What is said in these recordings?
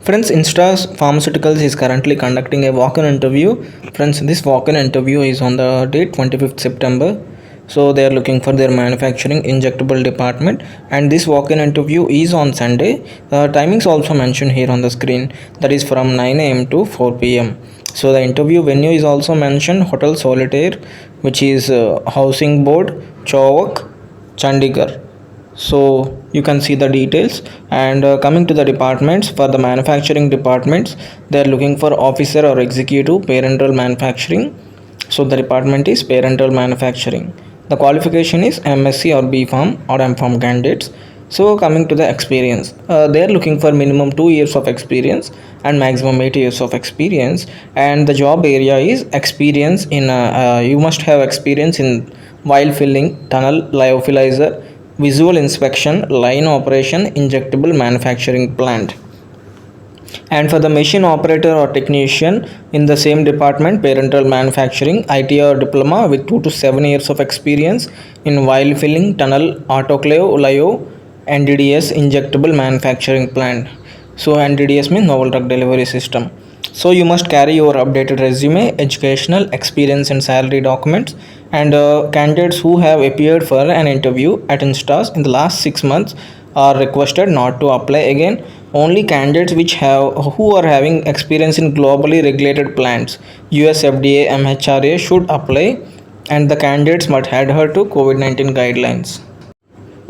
Friends, Intas Pharmaceuticals is currently conducting a walk-in interview. Friends, this walk-in interview is on the date 25th September. So they are looking for their manufacturing injectable department, and this walk-in interview is on Sunday. Timings also mentioned here on the screen, that is from 9 a.m. to 4 p.m. So the interview venue is also mentioned, Hotel Solitaire, which is Housing Board, Chowk, Chandigarh. So you can see the details. And coming to the departments, for the manufacturing departments, they are looking for officer or executive parenteral manufacturing. So the department is parenteral manufacturing. The qualification is M.Sc or B.Pharm or M.Pharm candidates. So coming to the experience, they are looking for minimum 2 years of experience and maximum 8 years of experience. And the job area is experience in you must have experience in vial filling, tunnel, lyophilizer, visual inspection, line operation, injectable manufacturing plant. And for the machine operator or technician in the same department, parenteral manufacturing, ITI or diploma with 2 to 7 years of experience in vial filling, tunnel, autoclave, lyo, NDDS, injectable manufacturing plant. So NDDS means novel drug delivery system. So you must carry your updated resume, educational experience and salary documents. And candidates who have appeared for an interview at Instas in the last 6 months are requested not to apply again. Only candidates who are having experience in globally regulated plants, US FDA, MHRA should apply, and the candidates must adhere to COVID-19 guidelines.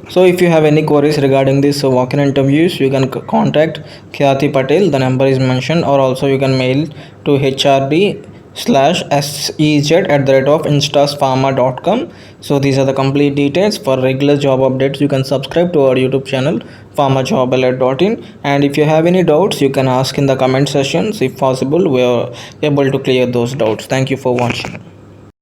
So if you have any queries regarding this walk-in interviews, you can contact Khyati Patel. The number is mentioned, or also you can mail to hrd/sez@instasparma.com. So these are the complete details. For regular job updates, you can subscribe to our YouTube channel pharmajobalert.in. And if you have any doubts, you can ask in the comment sections. If possible, we are able to clear those doubts. Thank you for watching.